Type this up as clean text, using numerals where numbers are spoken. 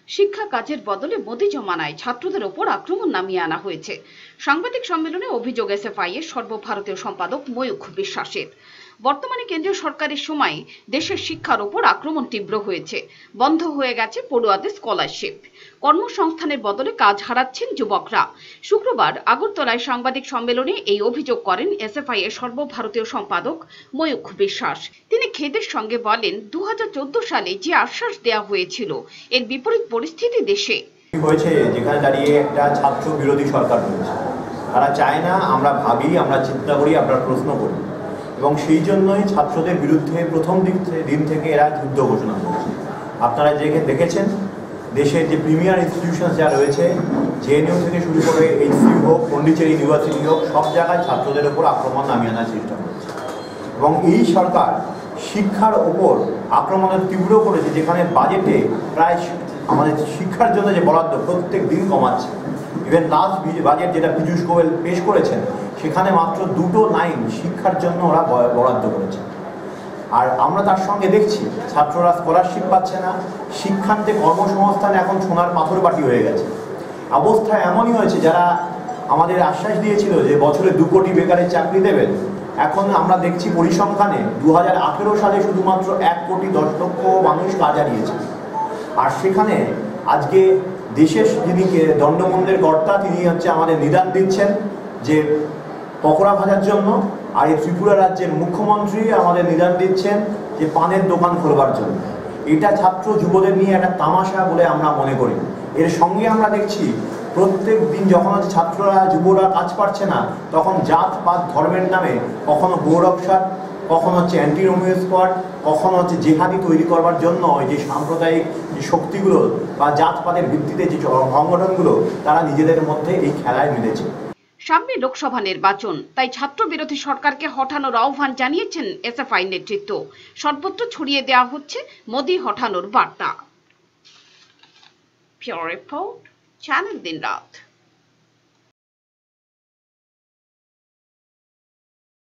শিক্ষা কাজের বদলে মোদি জমানায় ছাত্রদের ওপর আক্রমণ নামিয়ে আনা হয়েছে। সাংবাদিক সম্মেলনে অভিযোগ এসএফআই এর সর্বভারতীয় সম্পাদক ময়ূখ বিশ্বাসের। বর্তমানে কেন্দ্রীয় সরকারের সময় দেশের শিক্ষার ওপর আক্রমণ তীব্র হয়েছে। বন্ধ হয়ে গেছে পড়ুয়াদের স্কলারশিপ। কর্মসংস্থানের বদলে কাজ হারাচ্ছেন যুবকরা। শুক্রবার আগরতলায় সাংবাদিক সম্মেলনে এই অভিযোগ করেন এসএফআই এর সর্বভারতীয় সম্পাদক ময়ূখ বিশ্বাস। তিনি খেদের সঙ্গে বলেন, 2014 সালে যে আশ্বাস দেওয়া হয়েছিল এর বিপরীত পরিস্থিতি দেশে হয়েছে, যেখানে দাঁড়িয়ে একটা ছাত্র বিরোধী সরকার রয়েছে। তারা চায় না আমরা ভাবি, আমরা চিন্তা করি, আমরা প্রশ্ন করি, এবং সেই জন্যই ছাত্রদের বিরুদ্ধে প্রথম দিন থেকে এরা যুদ্ধ ঘোষণা করেছে। আপনারা দেখেছেন দেশের যে প্রিমিয়ার ইনস্টিটিউশন যা রয়েছে, জেএনইউ থেকে শুরু করে এইচসিইউ হোক, পন্ডিচেরি ইউনিভার্সিটি হোক, সব জায়গায় ছাত্রদের ওপর আক্রমণ নামিয়ে আনার চেষ্টা করেছে। এবং এই সরকার শিক্ষার ওপর আক্রমণের তীব্র করেছে, যেখানে বাজেটে প্রায় আমাদের শিক্ষার জন্য যে বরাদ্দ প্রত্যেক দিন কমাচ্ছে। ইভেন লাস্ট বাজেট যেটা পীযূষ গোয়েল পেশ করেছেন, সেখানে মাত্র 2টো লাইন শিক্ষার জন্য ওরা বরাদ্দ করেছে। আর আমরা তার সঙ্গে দেখছি ছাত্ররা স্কলারশিপ পাচ্ছে না, শিক্ষান্তে কর্মসংস্থান এখন সোনার পাথর বাটি হয়ে গেছে। অবস্থা এমনই হয়েছে, যারা আমাদের আশ্বাস দিয়েছিল যে বছরে 2 কোটি বেকারের চাকরি দেবেন, এখন আমরা দেখছি পরিসংখ্যানে 2018 সালে শুধুমাত্র 1 কোটি 10 লক্ষ মানুষ কাজ হারিয়েছে। আর সেখানে আজকে দেশের যিনি দণ্ডমুণ্ডের কর্তা, তিনি হচ্ছে আমাদের নিদান দিচ্ছেন যে পকোড়া ভাজার জন্য, আর এই ত্রিপুরা রাজ্যের মুখ্যমন্ত্রী আমাদের নিদান দিচ্ছেন যে পানের দোকান খোলবার জন্য। এটা ছাত্র যুবদের নিয়ে একটা তামাশা বলে আমরা মনে করি। এর সঙ্গে আমরা দেখছি প্রত্যেক দিন যখন হচ্ছে ছাত্ররা যুবরা কাজ পাচ্ছে না, তখন জাত পাত ধর্মের নামে কখনো গৌরবসাদ, কখনো হচ্ছে অ্যান্টি রোমিও স্কোয়াড, কখনো হচ্ছে জেহাদি তৈরি করবার জন্য যে সাম্প্রদায়িক যে শক্তিগুলো বা জাতপাতের ভিত্তিতে যে সংগঠনগুলো, তারা নিজেদের মধ্যে এই খেলায় মিলেছে। সামনে লোকসভা নির্বাচন, তাই ছাত্র বিরোধী সরকারকে হঠানোর আহ্বান জানিয়েছেন এসএফআই নেতৃত্ব। সর্বত্র ছড়িয়ে দেওয়া হচ্ছে মোদি হঠানোর বার্তা। ব্যুরো রিপোর্ট, চ্যানেল দিনরাত।